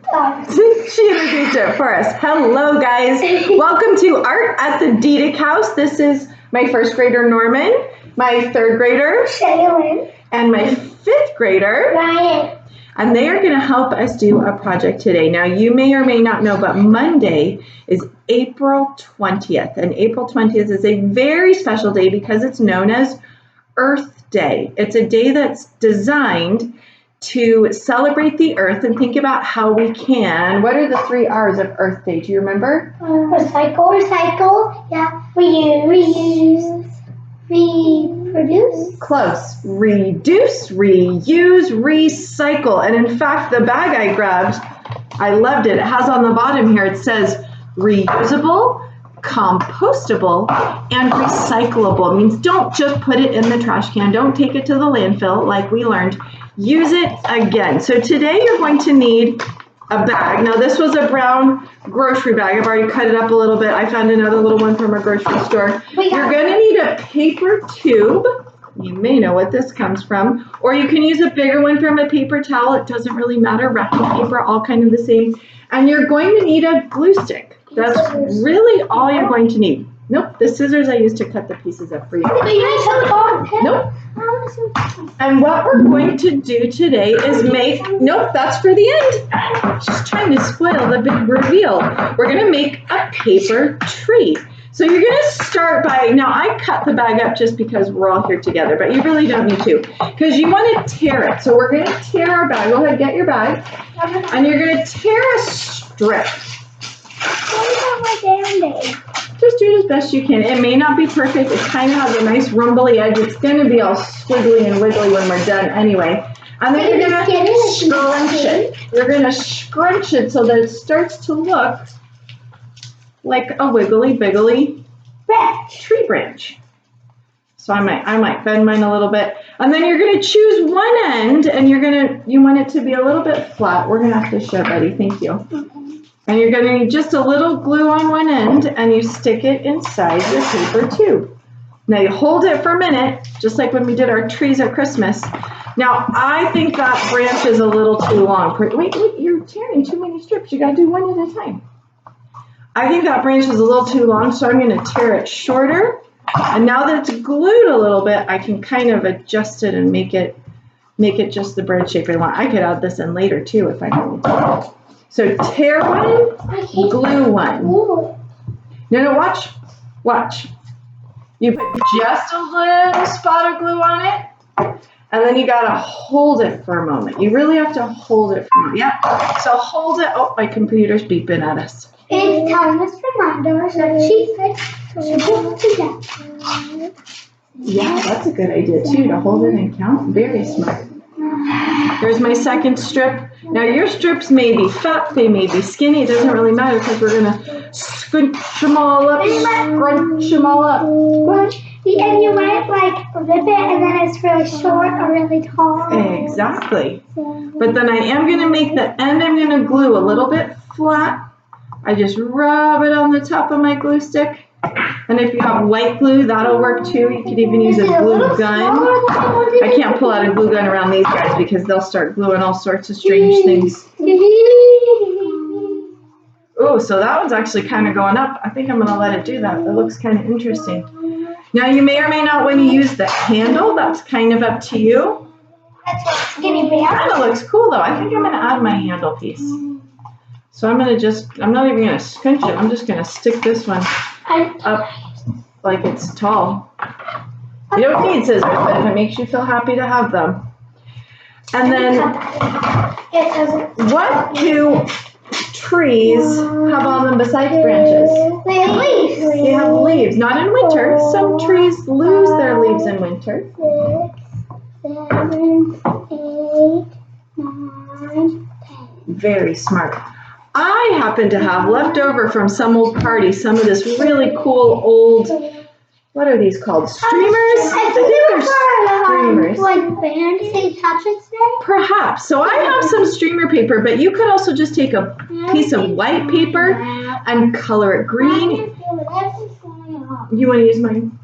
She introduced it for us. Hello, guys. Welcome to Art at the Diedick House. This is my first grader, Norman, my third grader, Shaylin, and my fifth grader, Ryan. And they are going to help us do a project today. Now, you may or may not know, but Monday is April 20th. And April 20th is a very special day because it's known as Earth Day. It's a day that's designed to celebrate the earth and think about how we can. What are the 3 R's of Earth Day? Do you remember? Recycle, yeah. Reuse, reproduce. Close. Reduce, reuse, recycle. And in fact, the bag I grabbed, I loved it. It has on the bottom here, it says reusable, compostable, and recyclable. It means don't just put it in the trash can. Don't take it to the landfill like we learned. Use it again. So today you're going to need a bag. Now this was a brown grocery bag. I've already cut it up a little bit. I found another little one from a grocery store. You're going to need a paper tube. You may know what this comes from. Or you can use a bigger one from a paper towel. It doesn't really matter. Wrapping paper, all kind of the same. And you're going to need a glue stick. That's really all you're going to need. Nope, the scissors I used to cut the pieces up for you. Nope. And what we're going to do today is make, nope, that's for the end. She's trying to spoil the big reveal. We're going to make a paper tree. So you're going to start by, now I cut the bag up just because we're all here together, but you really don't need to, because you want to tear it. So we're going to tear our bag. Go ahead, get your bag. And you're going to tear a strip. What about my Band-Aid? Just do it as best you can. It may not be perfect. It kind of has a nice rumbly edge. It's going to be all squiggly and wiggly when we're done anyway. And then you're going to scrunch it. You're going to scrunch it so that it starts to look like a wiggly, biggly tree branch. So I might bend mine a little bit. And then you're going to choose one end and you want it to be a little bit flat. We're going to have to show, buddy. Thank you. And you're going to need just a little glue on one end and you stick it inside your paper tube. Now you hold it for a minute, just like when we did our trees at Christmas. Now I think that branch is a little too long. Wait, you're tearing too many strips. You got to do one at a time. I think that branch is a little too long, so I'm going to tear it shorter. And now that it's glued a little bit, I can kind of adjust it and make it just the bird shape I want. I could add this in later too if I wanted to. So tear one, glue one. No, watch. You put just a little spot of glue on it, and then you gotta hold it for a moment. You really have to hold it for a moment. Yeah, so hold it. Oh, my computer's beeping at us. It's telling us reminders that she said to Yeah, that's a good idea too, to hold it and count. Very smart. Here's my second strip. Now your strips may be fat, they may be skinny, it doesn't really matter because we're gonna scrunch them all up, scrunch them all up. Go ahead. And you might like rip it and then it's really short or really tall. Exactly. But then I am gonna make the end, I'm gonna glue a little bit flat. I just rub it on the top of my glue stick. And if you have white glue, that'll work too. You could even use a glue gun. I can't pull out a glue gun around these guys because they'll start gluing all sorts of strange things. Oh, so that one's actually kind of going up. I think I'm going to let it do that. That looks kind of interesting. Now you may or may not want to use the handle. That's kind of up to you. Kind of looks cool though. I think I'm going to add my handle piece. So I'm not even going to scrunch it. I'm just going to stick this one up like it's tall. You don't need scissors, but if it makes you feel happy to have them. And then, what do trees have on them besides branches? They have leaves. They have leaves, not in winter. Some trees lose their leaves in winter. 6, 7, 8, 9, 10. Very smart. I happen to have left over from some old party some of this really cool old, what are these called? Streamers? I think they're streamers. Like Band-Aid Patrick's Day? Perhaps. So I have some streamer paper, but you could also just take a piece of white paper and color it green. You want to use mine?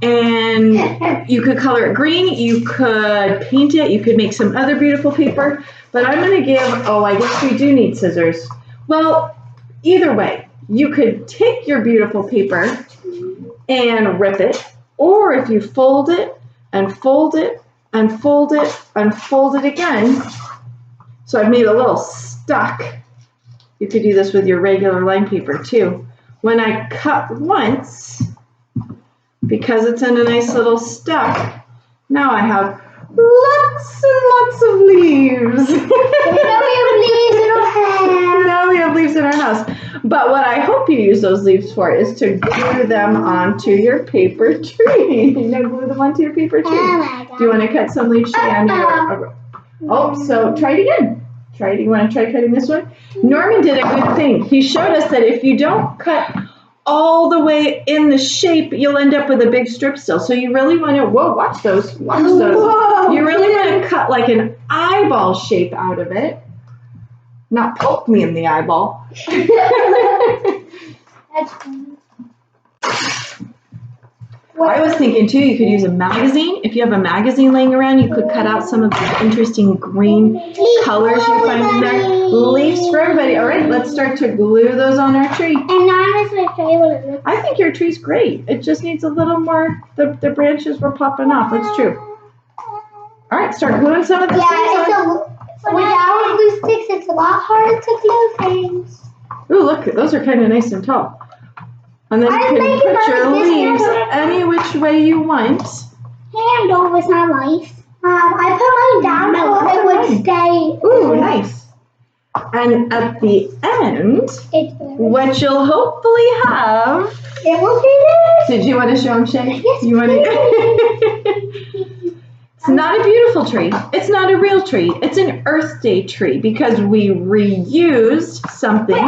And you could color it green, you could paint it, you could make some other beautiful paper. But I'm going to give, oh, I guess we do need scissors. Well, either way, you could take your beautiful paper and rip it, or if you fold it and fold it and fold it and fold it again. So I've made a little stuck. You could do this with your regular line paper too. When I cut once, because it's in a nice little stuck, now I have lots and lots of leaves. Now we have leaves in our house. But what I hope you use those leaves for is to glue them onto your paper tree. Glue them onto your paper tree. Do you want to cut some leaves, Cheyenne? Oh, so try it again. You want to try cutting this one? Norman did a good thing. He showed us that if you don't cut all the way in the shape, you'll end up with a big strip still. So you really want to, whoa, watch those. Whoa, you really want to cut like an eyeball shape out of it. Not poke me in the eyeball. That's funny. I was thinking too, you could use a magazine. If you have a magazine laying around, you could cut out some of the interesting green colors you find in there. Leaves for everybody. All right, let's start to glue those on our tree. And now I'm going to show you what it looks like. I think your tree's great. It just needs a little more, the branches were popping off. That's true. All right, start gluing some of the Without glue sticks, it's a lot harder to glue things. Ooh, look, those are kind of nice and tall. And then you can put your leaves any which way you want. Handle was not nice. I put mine down so it would stay. Ooh, nice. And at the end, what you'll hopefully have. It will be this. Did you want to show them, Shay? Yes. You want to? It's not a beautiful tree. It's not a real tree. It's an Earth Day tree because we reused something,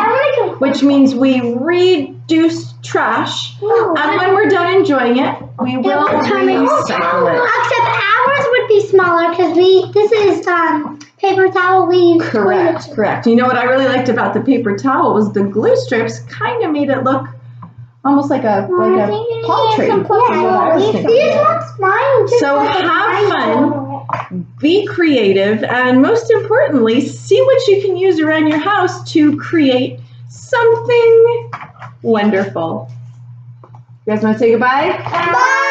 which means we reduced trash. And when we're done enjoying it, we will recycle it. Except ours would be smaller because this is paper towel. We use Correct. You know what I really liked about the paper towel was the glue strips kind of made it look almost like a palm tree. So have fun, be creative, and most importantly, see what you can use around your house to create something wonderful. You guys want to say goodbye? Bye.